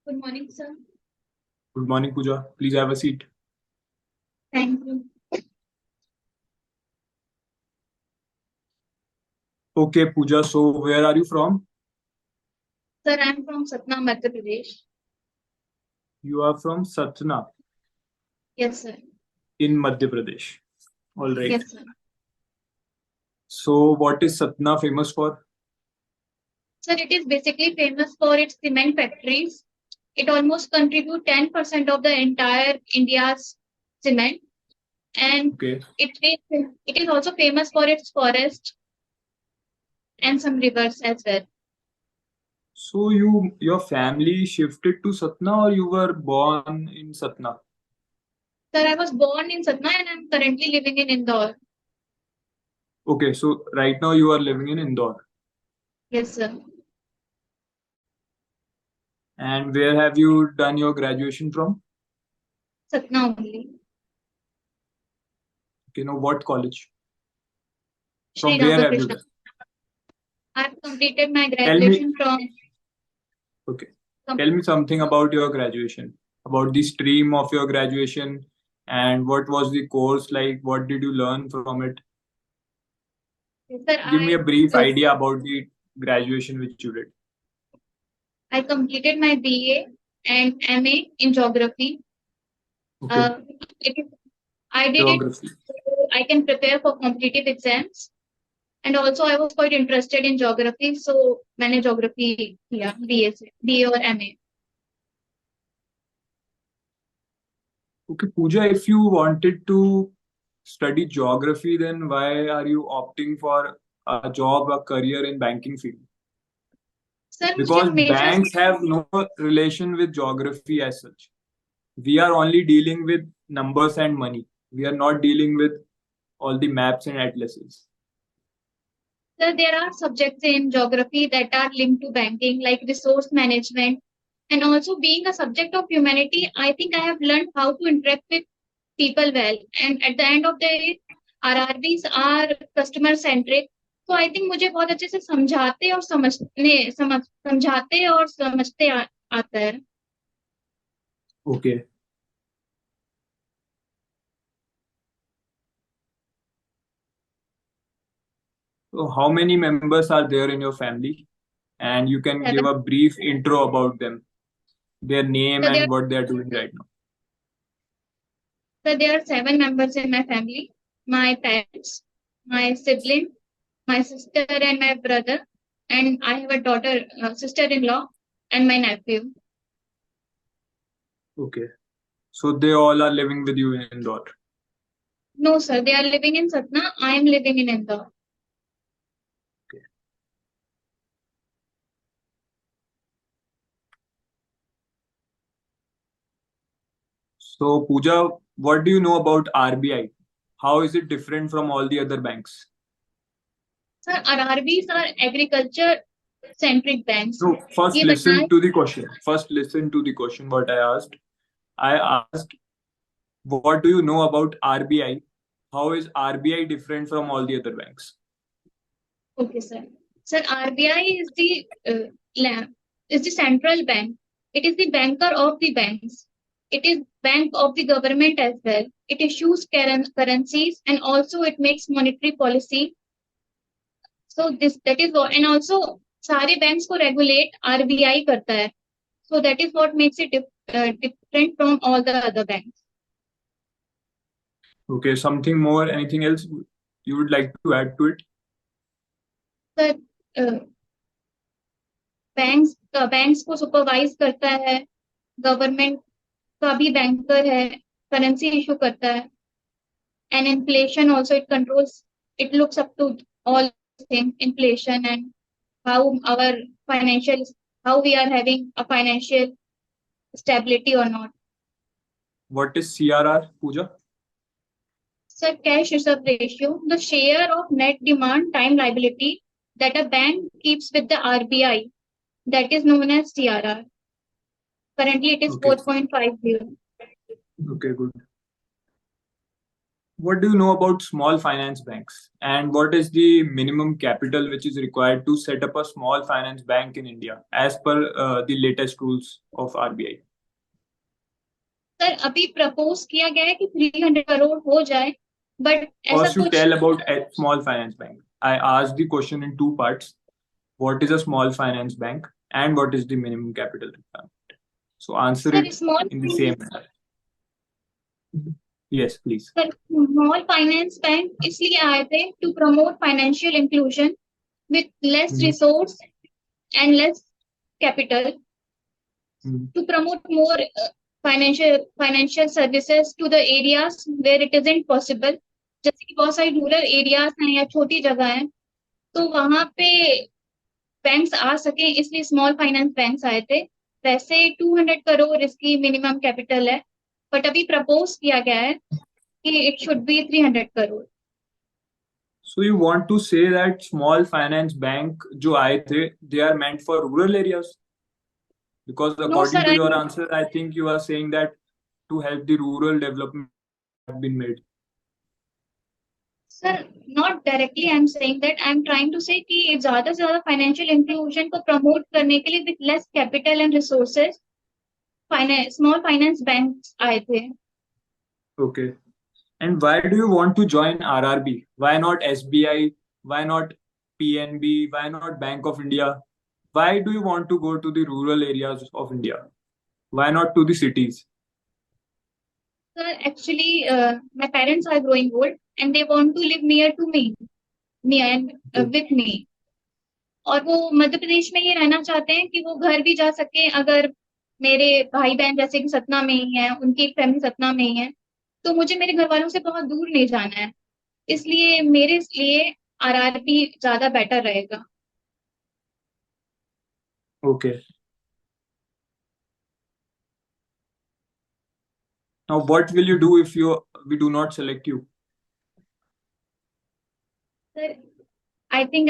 Good morning, sir. Good morning, Pooja. Please have a seat. Thank you. Okay, Pooja. So, where are you from? Sir, I'm from Satna, Madhya Pradesh. You are from Satna Yes, sir. in Madhya Pradesh. All right. Yes, sir. So, what is Satna famous for? Sir, it is basically famous for its cement factories. It almost contributes 10% of the entire India's cement, and Okay. it is also famous for its forest and some rivers as well. So, your family shifted to Satna, or you were born in Satna? Sir, I was born in Satna and I'm currently living in Indore. Okay. So, right now you are living in Indore. Yes, sir. And where have you done your graduation from? Satna only. You know what college? Sri From where have you Ramakrishna. done? I've completed my Tell me. graduation from Okay. Tell me something about your graduation, about the stream of your graduation, and what was the course like? What did you learn from it? Sir, Give me a brief idea about the graduation which you did. I completed my BA and MA in geography. Okay. Uh, it, I did it Geography. so I can prepare for competitive exams. And also, I was quite interested in geography, so मैंने geography किया BA or MA. Okay, Pooja, if you wanted to study geography, then why are you opting for a job, a career in banking field? Sir मुझे Because हमेशा banks have no relation with geography as such. We are only dealing with numbers and money. We are not dealing with all the maps and atlases. sir, there are subjects in geography that are linked to banking, like resource management, and also being a subject of humanity. I think I have learned how to interact with people well. And at the end of the day, RRBs are customer centric. तो I think मुझे बहुत अच्छे से समझाते और समझते आता है. Okay. So how many members are there in your family? And you can give Seven. a brief intro about them, their name So there, and what they are doing right now. so there are 7 members in my family. My parents, my sibling, my sister and my brother, and I have a daughter, sister-in-law, and my nephew. Okay. So they all are living with you in Indore. No, sir, they are living in Satna. I am living in Indore. Okay. So Pooja, what do you know about RBI? How is it different from all the other banks? Sir, RRBs are agriculture-centric banks. No, first ये बनाए listen to the question. First listen to the question what I asked. I asked, what do you know about RBI? How is RBI different from all the other banks? Okay, sir. Sir, RBI is the central bank. It is the banker of the banks. It is bank of the government as well. It issues currencies and also it makes monetary policy. So this that is what, and also सारे banks को regulate RBI करता है. So that is what makes it different from all the other banks. Okay, something more, anything else you would like to add to it? Sir, uh, banks को supervise करता है. Government का भी banker है. Currency issue करता है. And inflation also it controls. It looks up to all things, inflation and how our financial, how we are having a financial stability or not. What is CRR, Pooja? So cash reserve ratio, the share of net demand time liability that a bank keeps with the RBI, that is known as CRR. Currently, it is Okay. 4.50. Okay, good. what do you know about small finance banks? And what is the minimum capital which is required to set up a small finance bank in India as per the latest rules of RBI? Sir अभी propose किया गया है कि 300 करोड़ हो जाए, but ऐसा First, you कुछ tell about a small finance bank. I asked the question in two parts. What is a small finance bank and what is the minimum capital requirement? So answer sir it small in the same manner. Yes, please. Sir small finance bank इसलिए आए थे to promote financial inclusion with less Hmm. resource and less capital Hmm. to promote more financial services to the areas where it isn't possible. जैसे कि बहुत सारी rural areas हैं या छोटी जगह हैं, तो वहां पे बैंक्स आ सके, इसलिए स्मॉल फाइनेंस बैंक्स आए थे। वैसे 200 करोड़ इसकी मिनिमम कैपिटल है, बट अभी प्रपोज किया गया है कि it should be 300 crore. So you want to say that small finance bank जो आए थे, they are meant for rural areas? Because no according sir, to your answer, I think you are saying that to help the rural development have been made. Sir not directly I am saying that, I am trying to say कि ज्यादा से ज्यादा financial inclusion को promote करने के लिए with less capital and resources small finance bank आए थे। Okay. And why do you want to join RRB? Why not SBI? Why not PNB? Why not Bank of India? Why do you want to go to the rural areas of India? Why not to the cities? Sir actually my parents are growing old and they want to live near to me, near Okay. With me, और वो मध्य प्रदेश में ही रहना चाहते हैं कि वो घर भी जा सके। अगर मेरे भाई बहन जैसे कि सतना में ही है, उनकी एक फैमिली सतना में ही है, तो मुझे मेरे घर वालों से बहुत दूर नहीं जाना है, इसलिए मेरे लिए आरआरबी ज्यादा बेटर रहेगा। Okay. Now, what will you do if we do not select you? Sir I think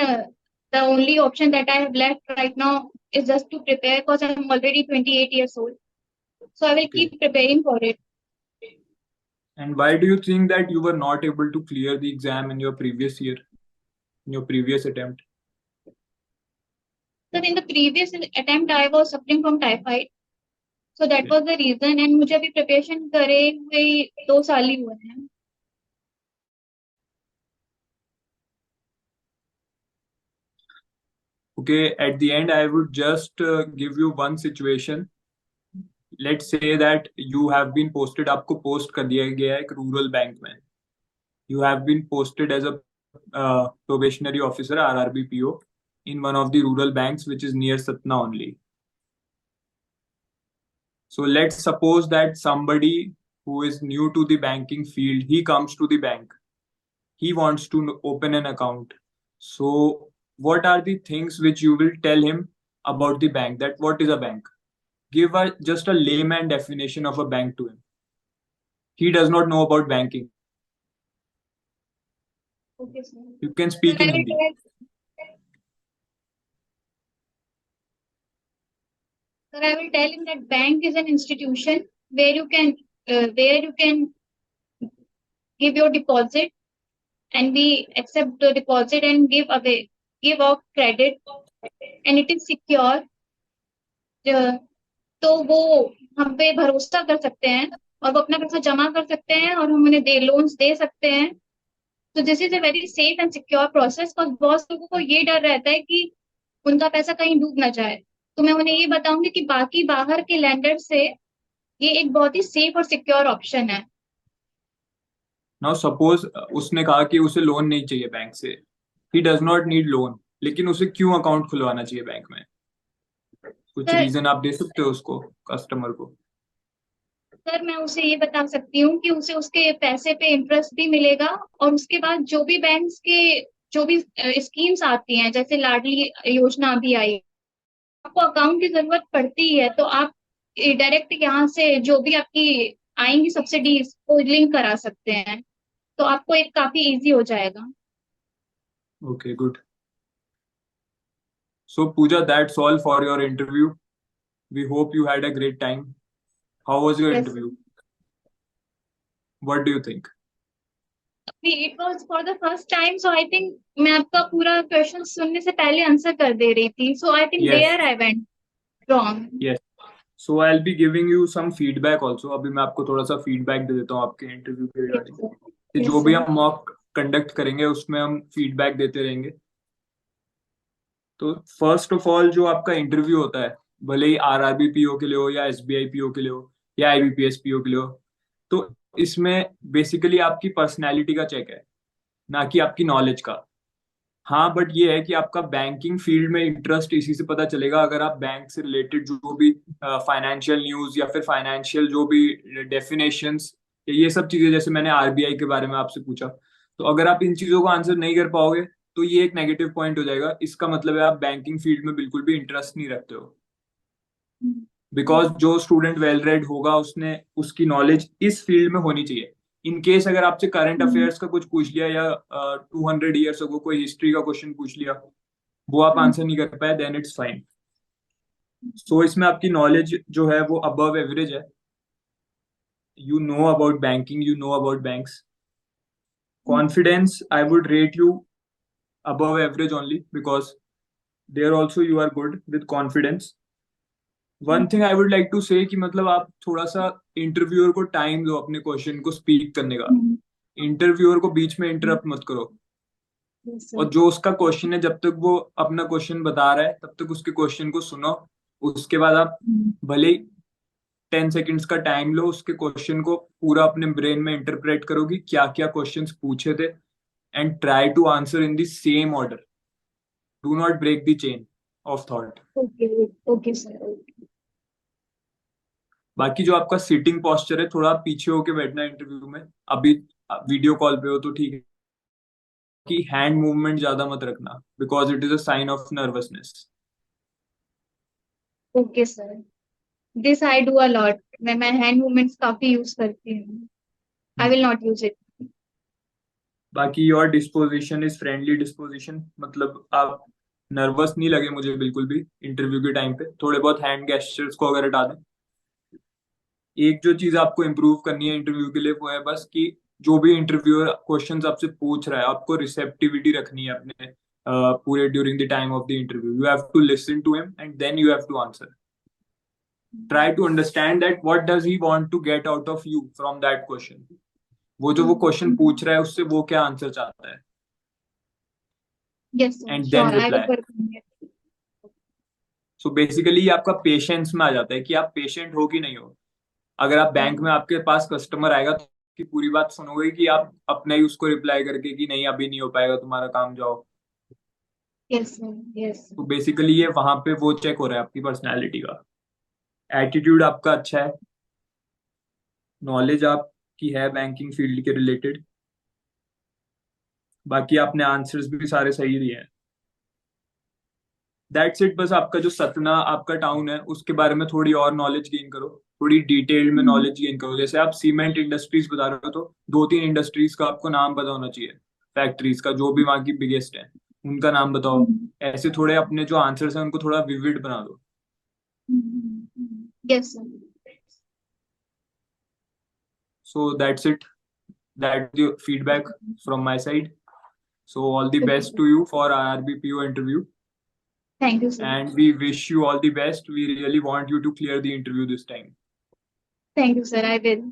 the only option that I have left right now is just to prepare because I'm already 28 years old. So I will Okay. keep preparing for it. And why do you think that you were not able to clear the exam in your previous year, in your previous attempt? So in the previous attempt, I was suffering from typhoid. So that Okay. was the reason. And मुझे अभी preparation करे हुए 2 साल ही हुए हैं। Okay, at the end, I would just give you one situation. Let's say that you have been posted, आपको post कर दिया गया है एक rural bank में. You have been posted as a probationary officer, RRBPO, in one of the rural banks which is near Satna only. So let's suppose that somebody who is new to the banking field, he comes to the bank. He wants to open an account. So what are the things which you will tell him about the bank? That what is a bank? Give just a layman definition of a bank to him. He does not know about banking. Okay, sir. You can Sir, speak I in will Hindi. tell him that bank is an institution where you can give your deposit, and we accept the deposit and give out credit, and it is secure. तो वो हम पे भरोसा कर सकते हैं और वो अपना पैसा जमा कर सकते हैं और हम उन्हें लोन्स दे सकते हैं। तो this is a very safe and secure process. और बहुत लोगों को ये डर रहता है कि उनका पैसा कहीं डूब ना जाए, तो मैं उन्हें ये बताऊंगी कि बाकी बाहर के लैंडर से ये एक बहुत ही सेफ और सिक्योर ऑप्शन है। Now suppose उसने कहा कि उसे लोन नहीं चाहिए बैंक से. He does not need loan. लेकिन उसे क्यों अकाउंट खुलवाना चाहिए बैंक में? कुछ सर रीजन आप दे सकते हो उसको, कस्टमर को? सर मैं उसे ये बता सकती हूँ कि उसे उसके पैसे पे इंटरेस्ट भी मिलेगा, और उसके बाद जो भी बैंक्स के जो भी स्कीम्स आती हैं, जैसे लाडली योजना अभी आई, आपको अकाउंट की जरूरत पड़ती है तो आप डायरेक्ट यहाँ से जो भी आपकी आएंगी सब्सिडीज को लिंक करा सकते हैं, तो आपको एक काफी इजी हो जाएगा। Okay, good. So Pooja, that's all for your interview. We hope you had a great time. How was your yes interview? What do you think? it was for the first time, so I think मैं आपका पूरा question सुनने से पहले answer कर दे रही थी. So I think Yes, there I went wrong. yes. So I'll be giving you some feedback also. अभी मैं आपको थोड़ा सा feedback दे देता हूँ आपके इंटरव्यू के Yes, रिगार्डिंग. sir. कि Yes, जो भी sir. हम मॉक कंडक्ट करेंगे उसमें हम फीडबैक देते रहेंगे. तो फर्स्ट ऑफ ऑल जो आपका इंटरव्यू होता है, भले ही आरआरबी पीओ के लिए हो या एसबीआई पीओ के लिए हो या आईबीपीएस पीओ के लिए हो, तो इसमें बेसिकली आपकी पर्सनैलिटी का चेक है, ना कि आपकी नॉलेज का. हाँ, बट ये है कि आपका बैंकिंग फील्ड में इंटरेस्ट इसी से पता चलेगा अगर आप बैंक से रिलेटेड जो भी फाइनेंशियल न्यूज या फिर फाइनेंशियल जो भी डेफिनेशंस, ये सब चीजें, जैसे मैंने आरबीआई के बारे में आपसे पूछा, तो अगर आप इन चीजों को आंसर नहीं कर पाओगे तो ये एक नेगेटिव पॉइंट हो जाएगा. इसका मतलब है आप बैंकिंग फील्ड में बिल्कुल भी इंटरेस्ट नहीं रखते हो. बिकॉज जो स्टूडेंट वेल रेड होगा उसने उसकी नॉलेज इस फील्ड में होनी चाहिए. इन केस अगर आपसे करंट अफेयर्स का कुछ पूछ लिया या 200 ईयर्स अगो कोई हिस्ट्री का क्वेश्चन पूछ लिया, वो आप आंसर नहीं कर पाए, देन इट्स फाइन. सो इसमें आपकी नॉलेज जो है वो अबव एवरेज है. You know about banking, you know about banks. Confidence I would rate you above average only because there also you are good with confidence. One thing I would like to say कि मतलब आप थोड़ा सा interviewer को time दो अपने question को speak करने का. इंटरव्यूअर को बीच में इंटरप्ट मत करो. Yes, sir. और जो उसका क्वेश्चन है, जब तक वो अपना क्वेश्चन बता रहा है तब तक उसके क्वेश्चन को सुनो. उसके बाद आप भले 10 सेकेंड्स का टाइम लो, उसके क्वेश्चन को पूरा अपने ब्रेन में इंटरप्रेट करो कि क्या क्या क्वेश्चंस पूछे थे, and try to answer in the same order. Do not break the chain of thought. Okay, okay, sir. Okay. बाकी जो आपका सिटिंग पॉस्चर है, थोड़ा पीछे होके बैठना इंटरव्यू में. अभी वीडियो कॉल पे हो तो ठीक है कि हैंड मूवमेंट ज्यादा मत रखना, because it is a sign of nervousness. Okay, sir. This I do a lot. मैं hand movements काफी यूज करती हूँ. I will not use it. बाकी your disposition is friendly disposition, मतलब आप नर्वस नहीं लगे मुझे बिल्कुल भी इंटरव्यू के टाइम पे. थोड़े बहुत हैंड गेस्चर्स को अगर हटा दें. एक जो चीज आपको इम्प्रूव करनी है इंटरव्यू के लिए वो है बस कि जो भी इंटरव्यूअर क्वेश्चंस आपसे पूछ रहा है, आपको रिसेप्टिविटी रखनी है अपने पूरे during the time of the interview. You have to listen to him and then you have to answer. Try to understand that what does he want to get out of you from that question. वो जो वो question पूछ रहा है उससे वो क्या answer चाहता है, Yes, sir. And then Sure, I will reply. work on it. So basically आपका पेशेंस में आ जाता है कि आप पेशेंट हो कि नहीं हो. अगर आप बैंक में आपके पास कस्टमर आएगा तो की पूरी बात सुनोगे कि आप अपना ही उसको रिप्लाई करके कि नहीं अभी नहीं हो पाएगा तुम्हारा काम, जाओ. Yes, sir. Yes, sir. तो बेसिकली ये वहां पे वो चेक हो रहा है आपकी पर्सनैलिटी का. एटीट्यूड आपका अच्छा है, नॉलेज आपकी है बैंकिंग फील्ड के रिलेटेड. बाकी आपने आंसर्स भी सारे सही दिए हैं. That's it. बस आपका जो सतना आपका टाउन है उसके बारे में थोड़ी और नॉलेज गेन करो, थोड़ी डिटेल में नॉलेज गेन करो. जैसे आप सीमेंट इंडस्ट्रीज बता रहे हो तो 2-3 इंडस्ट्रीज का आपको नाम पता होना चाहिए, फैक्ट्रीज का जो भी वहाँ की बिगेस्ट है उनका नाम बताओ. ऐसे थोड़े अपने जो आंसर्स हैं उनको थोड़ा विविड बना दो. Yes, sir. So that's it. That the feedback from my side. So all the Okay, best sir. To you for RRB interview, Thank you, sir. and we wish you all the best. We really want you to clear the interview this time. Thank you, sir. I will.